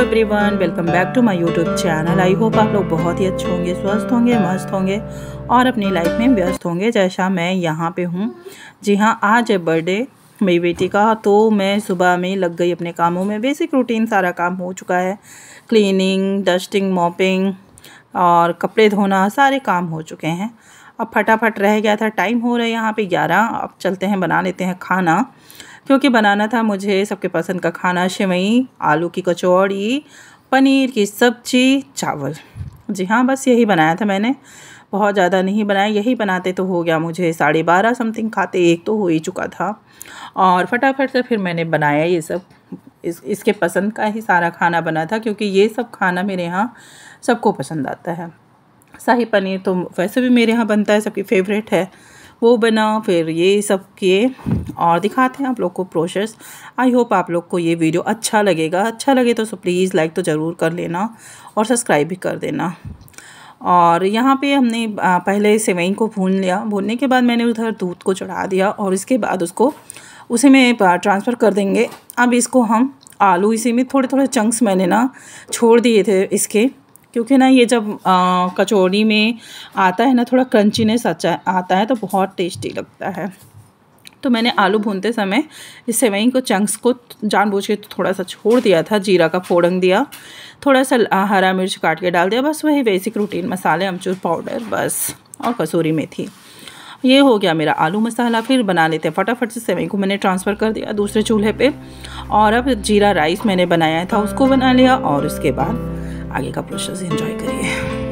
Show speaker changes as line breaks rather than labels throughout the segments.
Everyone, welcome back to my YouTube channel. I hope आप लोग बहुत ही अच्छे होंगे, स्वस्थ होंगे, मस्त होंगे और अपनी लाइफ में व्यस्त होंगे जैसा मैं यहाँ पे हूँ। जी हाँ, आज है बर्थडे मेरी बेटी का, तो मैं सुबह में लग गई अपने कामों में। बेसिक रूटीन सारा काम हो चुका है, क्लीनिंग, डस्टिंग, मॉपिंग और कपड़े धोना, सारे काम हो चुके हैं। अब फटाफट रह गया था, टाइम हो रहा है यहाँ पे 11। अब चलते हैं, बना लेते हैं खाना, क्योंकि बनाना था मुझे सबके पसंद का खाना, सेवई, आलू की कचौड़ी, पनीर की सब्जी, चावल। जी हाँ, बस यही बनाया था मैंने, बहुत ज़्यादा नहीं बनाया। यही बनाते तो हो गया मुझे 12:30 समथिंग, खाते एक तो हो ही चुका था। और फटाफट से फिर मैंने बनाया ये सब, इसके पसंद का ही सारा खाना बना था, क्योंकि ये सब खाना मेरे यहाँ सबको पसंद आता है। शाही पनीर तो वैसे भी मेरे यहाँ बनता है, सबकी फेवरेट है, वो बना। फिर ये सब किए और दिखाते हैं आप लोग को प्रोसेस। आई होप आप लोग को ये वीडियो अच्छा लगेगा। अच्छा लगे तो प्लीज़ लाइक तो ज़रूर कर लेना और सब्सक्राइब भी कर देना। और यहाँ पे हमने पहले सेवई को भून लिया। भूनने के बाद मैंने उधर दूध को चढ़ा दिया और इसके बाद उसको उसी में ट्रांसफ़र कर देंगे। अब इसको हम आलू इसी में थोड़े थोड़े चंक्स मैंने ना छोड़ दिए थे इसके, क्योंकि ना ये जब कचौड़ी में आता है ना, थोड़ा क्रंचीनेस आता है तो बहुत टेस्टी लगता है। तो मैंने आलू भूनते समय इस सेवई को चंक्स को जानबूझ के थोड़ा सा छोड़ दिया था। जीरा का फोड़न दिया, थोड़ा सा हरा मिर्च काट के डाल दिया, बस वही बेसिक रूटीन मसाले, अमचूर पाउडर बस, और कसूरी मेथी। ये हो गया मेरा आलू मसाला। फिर बना लेते हैं फटाफट से। सेवई को मैंने ट्रांसफ़र कर दिया दूसरे चूल्हे पे, और अब जीरा राइस मैंने बनाया था उसको बना लिया, और उसके बाद आगे का प्रोसेस एंजॉय करिए।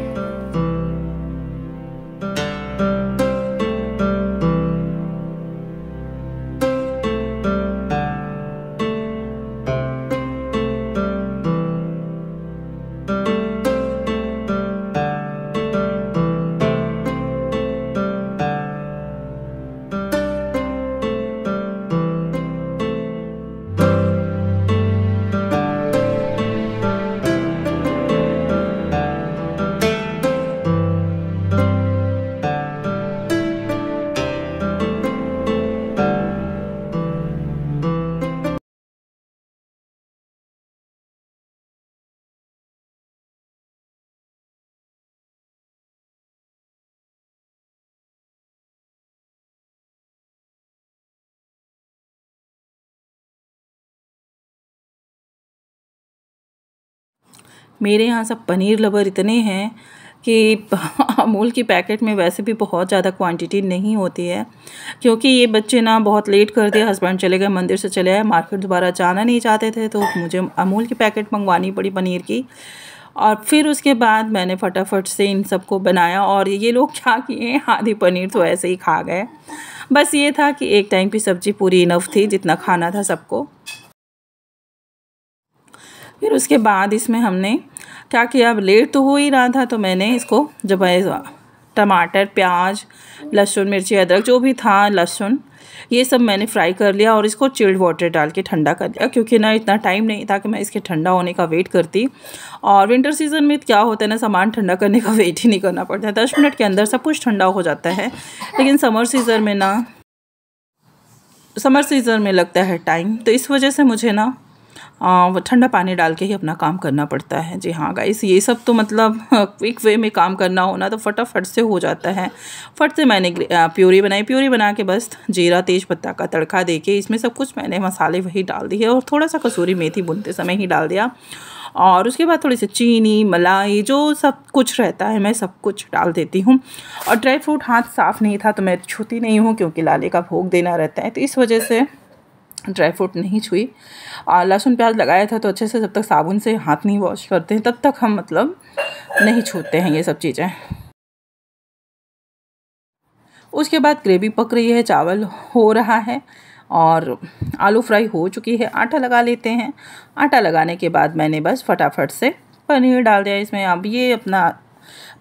मेरे यहाँ सब पनीर लवर इतने हैं कि अमूल की पैकेट में वैसे भी बहुत ज़्यादा क्वांटिटी नहीं होती है, क्योंकि ये बच्चे ना बहुत लेट कर दिया। हस्बैंड चले गए, मंदिर से चले आए, मार्केट दोबारा जाना नहीं चाहते थे, तो मुझे अमूल की पैकेट मंगवानी पड़ी पनीर की। और फिर उसके बाद मैंने फटाफट से इन सबको बनाया, और ये लोग क्या किए, आधी पनीर तो ऐसे ही खा गए। बस ये था कि एक टाइम की सब्ज़ी पूरी इनफ थी, जितना खाना था सबको। फिर उसके बाद इसमें हमने क्या किया, अब लेट तो हो ही रहा था, तो मैंने इसको जब टमाटर, प्याज, लहसुन, मिर्ची, अदरक जो भी था, लहसुन, ये सब मैंने फ्राई कर लिया और इसको चिल्ड वाटर डाल के ठंडा कर लिया, क्योंकि ना इतना टाइम नहीं था कि मैं इसके ठंडा होने का वेट करती। और विंटर सीज़न में क्या होता है ना, सामान ठंडा करने का वेट ही नहीं करना पड़ता है, 10 मिनट के अंदर सब कुछ ठंडा हो जाता है। लेकिन समर सीज़न में लगता है टाइम, तो इस वजह से मुझे ना वो ठंडा पानी डाल के ही अपना काम करना पड़ता है। जी हाँ गाइस, ये सब तो मतलब क्विक वे में काम करना होना तो फटाफट से हो जाता है। फट से मैंने प्यूरी बनाई। प्यूरी बना के बस जीरा तेज पत्ता का तड़का देके इसमें सब कुछ मैंने मसाले वही डाल दिए, और थोड़ा सा कसूरी मेथी भूनते समय ही डाल दिया। और उसके बाद थोड़ी सी चीनी, मलाई, जो सब कुछ रहता है मैं सब कुछ डाल देती हूँ। और ड्राई फ्रूट हाथ साफ़ नहीं था तो मैं छूती नहीं हूँ, क्योंकि लाले का भोग देना रहता है, तो इस वजह से ड्राई फ्रूट नहीं छुई। और लहसुन प्याज लगाया था तो अच्छे से, जब तक साबुन से हाथ नहीं वॉश करते हैं तब तक हम मतलब नहीं छूते हैं ये सब चीज़ें। उसके बाद ग्रेवी पक रही है, चावल हो रहा है और आलू फ्राई हो चुकी है। आटा लगा लेते हैं। आटा लगाने के बाद मैंने बस फटाफट से पनीर डाल दिया इसमें। अब ये अपना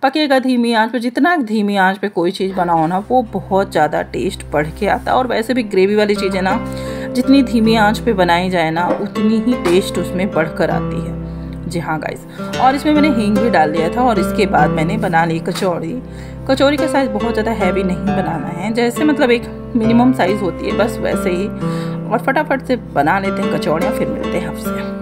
पकेगा धीमी आंच पे। जितना धीमी आंच पे कोई चीज़ बनाओ ना, वो बहुत ज़्यादा टेस्ट बढ़ के आता है। और वैसे भी ग्रेवी वाली चीज़ें ना, जितनी धीमी आंच पे बनाई जाए ना, उतनी ही टेस्ट उसमें बढ़कर आती है। जी हाँ गाइस, और इसमें मैंने हींग भी डाल दिया था। और इसके बाद मैंने बना ली कचौड़ी। कचौड़ी का साइज़ बहुत ज़्यादा हैवी नहीं बनाना है, जैसे मतलब एक मिनिमम साइज़ होती है बस वैसे ही। और फटाफट से बना लेते हैं कचौड़ियाँ, फिर मिलते हैं आपसे।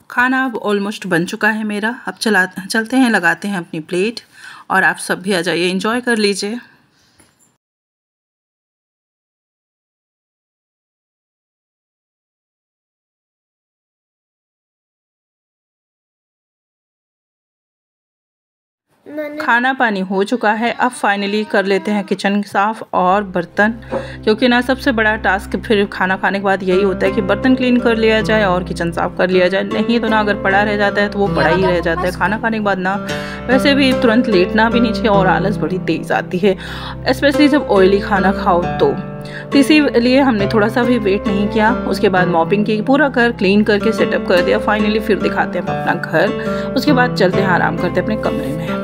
खाना अब ऑलमोस्ट बन चुका है मेरा। अब चलते हैं, लगाते हैं अपनी प्लेट और आप सब भी आ जाइए, एंजॉय कर लीजिए। खाना पानी हो चुका है। अब फाइनली कर लेते हैं किचन साफ़ और बर्तन, क्योंकि ना सबसे बड़ा टास्क फिर खाना खाने के बाद यही होता है कि बर्तन क्लीन कर लिया जाए और किचन साफ़ कर लिया जाए। नहीं तो ना अगर पड़ा रह जाता है तो वो पड़ा ही रह जाता है। खाना खाने के बाद ना वैसे भी तुरंत लेटना भी नहीं चाहिए और आलस बड़ी तेज़ आती है, स्पेशली जब ऑयली खाना खाओ तो इसीलिए हमने थोड़ा सा भी वेट नहीं किया। उसके बाद मॉपिंग की, पूरा घर क्लीन करके सेटअप कर दिया। फाइनली फिर दिखाते हैं अपना घर, उसके बाद चलते हैं आराम करते हैं अपने कमरे में।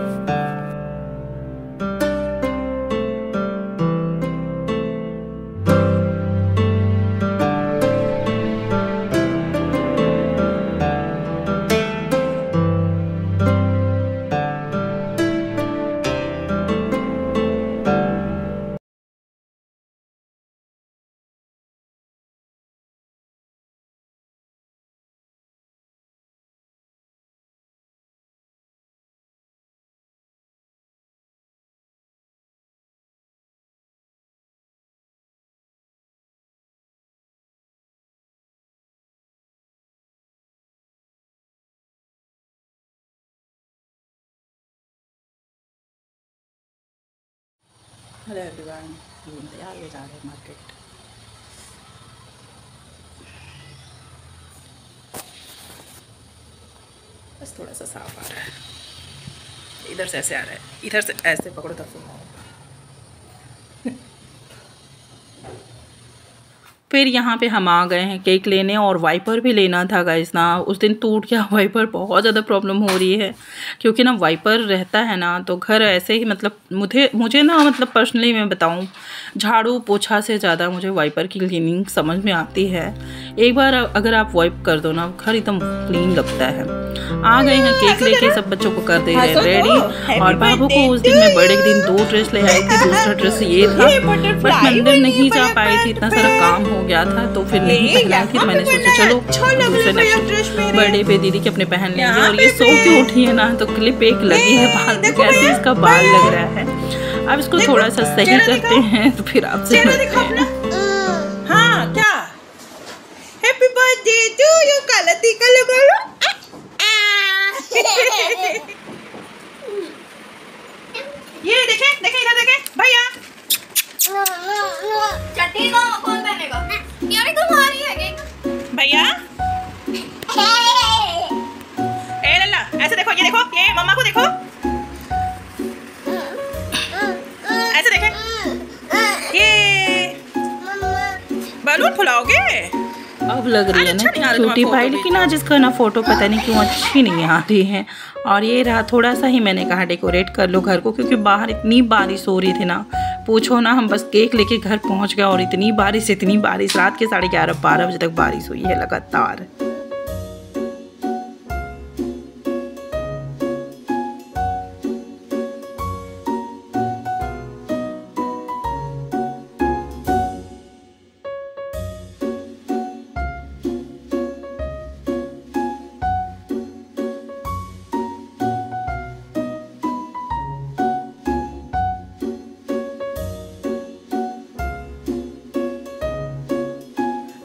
हेलो एवरीवन, घूमते आगे जा रहे हैं मार्केट। बस थोड़ा सा साफ आ रहा है, इधर से ऐसे आ रहा है, इधर से ऐसे पकड़ो तब। फिर यहाँ पे हम आ गए हैं केक लेने और वाइपर भी लेना था गाइस ना। उस दिन टूट गया वाइपर, बहुत ज़्यादा प्रॉब्लम हो रही है क्योंकि ना वाइपर रहता है ना तो घर ऐसे ही, मतलब मुझे ना, मतलब पर्सनली मैं बताऊँ, झाड़ू पोछा से ज़्यादा मुझे वाइपर की क्लीनिंग समझ में आती है। एक बार अगर आप वाइप कर दो ना, घर एकदम क्लीन लगता है। आ गए हैं केक लेके, सब बच्चों को कर दे रहे हैं रेडी। और बाबू को उस दिन मैं बर्थडे के दिन 2 ड्रेस ले आई थी, दूसरा ड्रेस ये था, बट मंदिर नहीं जा पाई थी, इतना सारा काम हो गया था तो फिर नहीं पहनाई थी। तो मैंने सोचा चलो दूसरे नेक्स्ट बर्थडे पे दीदी के अपने पहन लेंगे। और ये सो के उठी है ना तो क्लिप एक लगी है बाल में, कैसे इसका बाल लग रहा है। अब इसको थोड़ा सा सही करते हैं तो फिर आपसे मिलते हैं।
हाँ क्या, हैप्पी बर्थडे टू यू, काला टीका लगा लो। ये देखे देखे, इधर देखे भैया,
चट्टी को कौन पहनेगा? यार तुम्हारी है केक
भैया। ए लल्ला, ऐसे देखो, ये देखो, ये मम्मा को देखो, ऐसे देखे, ये बैलून फुलाओगे।
अब लग रही है ना क्यूटी पाई, लेकिन ना जिसका ना फोटो पता नहीं क्यों अच्छी नहीं आ रही है। और ये रहा थोड़ा सा ही, मैंने कहा डेकोरेट कर लो घर को, क्योंकि बाहर इतनी बारिश हो रही थी ना, पूछो ना। हम बस केक लेके घर पहुंच गए और इतनी बारिश रात के 11:30-12 बजे तक बारिश हुई है लगातार।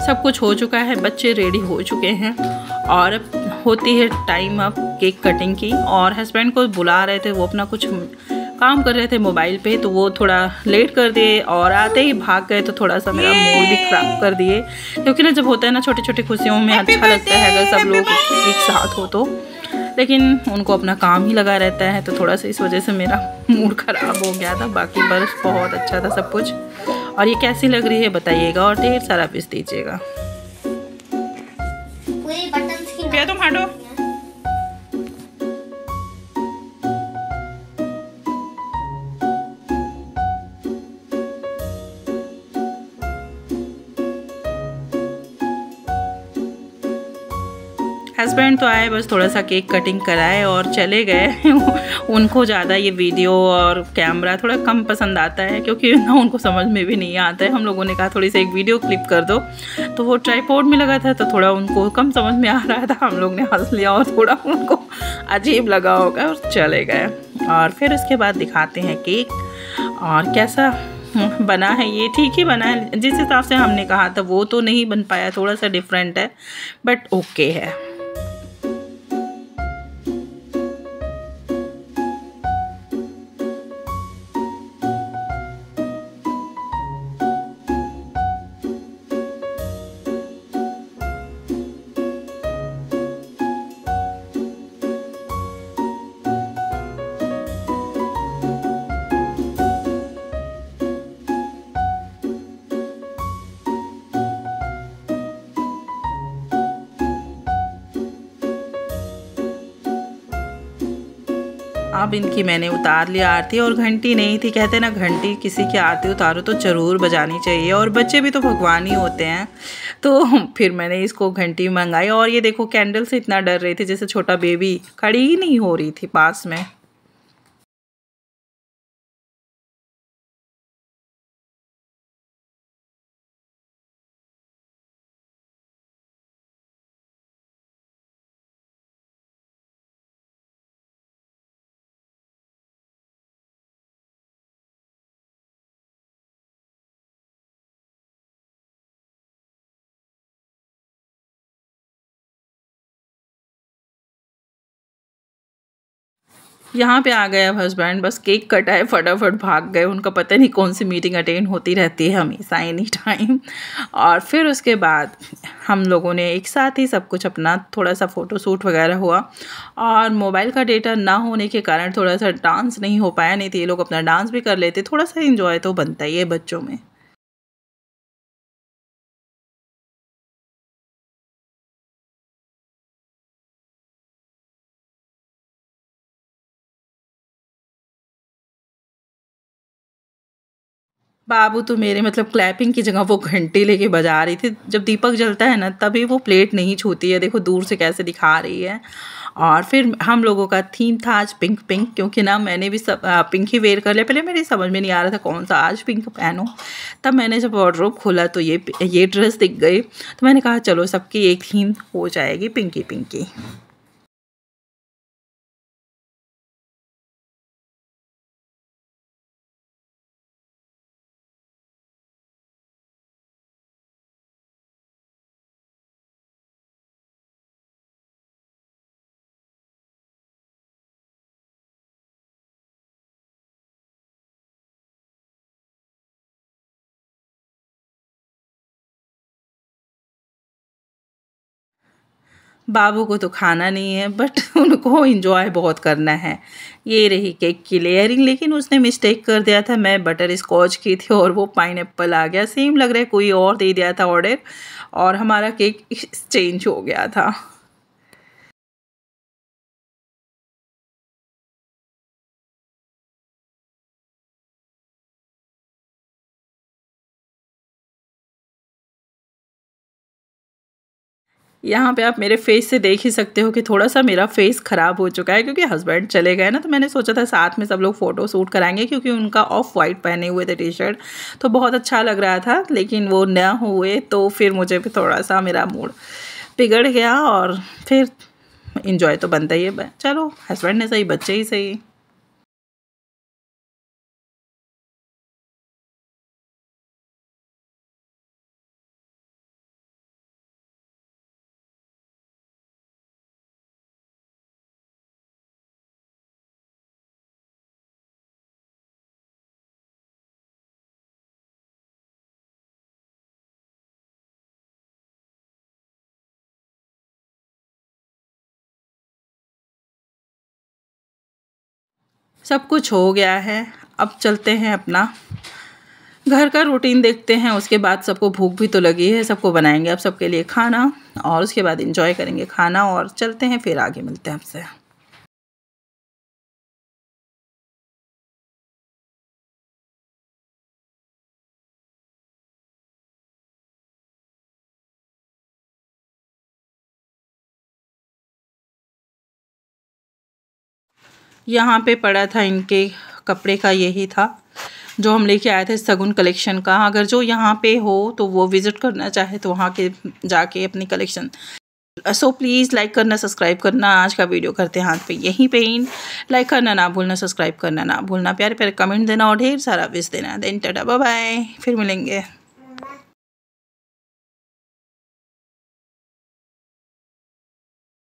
सब कुछ हो चुका है, बच्चे रेडी हो चुके हैं और होती है टाइम अब केक कटिंग की। और हस्बैंड को बुला रहे थे, वो अपना कुछ काम कर रहे थे मोबाइल पे, तो वो थोड़ा लेट कर दिए और आते ही भाग गए, तो थोड़ा सा मेरा मूड भी ख़राब कर दिए। क्योंकि ना जब होता है ना छोटी छोटी खुशियों में अच्छा लगता है अगर सब लोग एक साथ हो तो, लेकिन उनको अपना काम ही लगा रहता है, तो थोड़ा सा इस वजह से मेरा मूड ख़राब हो गया था। बाकी बस बहुत अच्छा था सब कुछ। और ये कैसी लग रही है बताइएगा और ढेर सारा पीस दीजिएगा। तुम हटो। हस्बैंड तो आए, बस थोड़ा सा केक कटिंग कराए और चले गए। उनको ज़्यादा ये वीडियो और कैमरा थोड़ा कम पसंद आता है, क्योंकि ना उनको समझ में भी नहीं आता है। हम लोगों ने कहा थोड़ी सी एक वीडियो क्लिप कर दो, तो वो ट्राइपॉड में लगा था तो थोड़ा उनको कम समझ में आ रहा था। हम लोग ने हंस लिया और थोड़ा उनको अजीब लगा होगा और चले गए। और फिर उसके बाद दिखाते हैं केक और कैसा बना है। ये ठीक ही बना है, जिस हिसाब से हमने कहा था वो तो नहीं बन पाया, थोड़ा सा डिफरेंट है, बट ओके है। अब इनकी मैंने उतार लिया आरती, और घंटी नहीं थी। कहते ना घंटी किसी की आरती उतारो तो ज़रूर बजानी चाहिए, और बच्चे भी तो भगवान ही होते हैं। तो फिर मैंने इसको घंटी मंगाई, और ये देखो कैंडल से इतना डर रही थी जैसे छोटा बेबी, खड़ी ही नहीं हो रही थी पास में। यहाँ पे आ गए अब हस्बैंड, बस केक कटाए फटाफट भाग गए। उनका पता नहीं कौन सी मीटिंग अटेंड होती रहती है हमेशा एनी टाइम। और फिर उसके बाद हम लोगों ने एक साथ ही सब कुछ अपना थोड़ा सा फ़ोटो शूट वगैरह हुआ, और मोबाइल का डेटा ना होने के कारण थोड़ा सा डांस नहीं हो पाया, नहीं तो ये लोग अपना डांस भी कर लेते। थोड़ा सा इंजॉय तो बनता ही है बच्चों में। बाबू तो मेरे मतलब क्लैपिंग की जगह वो घंटी लेके बजा रही थी। जब दीपक जलता है ना तभी वो प्लेट नहीं छूती है, देखो दूर से कैसे दिखा रही है। और फिर हम लोगों का थीम था आज पिंक पिंक, क्योंकि ना मैंने भी सब पिंक ही वेयर कर लिया। पहले मेरी समझ में नहीं आ रहा था कौन सा आज पिंक पहनूं, तब मैंने जब वार्डरोब खोला तो ये ड्रेस दिख गई, तो मैंने कहा चलो सबकी एक थीम हो जाएगी पिंकी पिंकी। बाबू को तो खाना नहीं है, बट उनको एंजॉय बहुत करना है। ये रही केक की लेयरिंग, लेकिन उसने मिस्टेक कर दिया था। मैं बटर स्कॉच की थी और वो पाइनएप्पल आ गया। सेम लग रहा है कोई और दे दिया था ऑर्डर, और हमारा केक चेंज हो गया था। यहाँ पे आप मेरे फेस से देख ही सकते हो कि थोड़ा सा मेरा फेस ख़राब हो चुका है, क्योंकि हस्बैंड चले गए ना, तो मैंने सोचा था साथ में सब लोग फ़ोटो शूट कराएंगे, क्योंकि उनका ऑफ वाइट पहने हुए थे टी शर्ट, तो बहुत अच्छा लग रहा था। लेकिन वो न हुए तो फिर मुझे भी थोड़ा सा मेरा मूड बिगड़ गया, और फिर इंजॉय तो बनता ही है। चलो हस्बैंड ने सही, बच्चे ही सही। सब कुछ हो गया है, अब चलते हैं अपना घर का रूटीन देखते हैं। उसके बाद सबको भूख भी तो लगी है, सबको बनाएंगे अब सबके लिए खाना, और उसके बाद एंजॉय करेंगे खाना, और चलते हैं फिर आगे मिलते हैं आपसे। यहाँ पे पड़ा था इनके कपड़े का, यही था जो हम लेके आए थे सगुन कलेक्शन का। अगर जो यहाँ पे हो तो वो विज़िट करना चाहे तो वहाँ के जाके अपनी कलेक्शन। सो प्लीज़ लाइक करना, सब्सक्राइब करना। आज का वीडियो करते हैं हाथ पे यहीं पे इन। लाइक करना ना भूलना, सब्सक्राइब करना ना भूलना, प्यारे प्यारे कमेंट देना और ढेर सारा विश देना। देन टाटा बाय बाय, फिर मिलेंगे।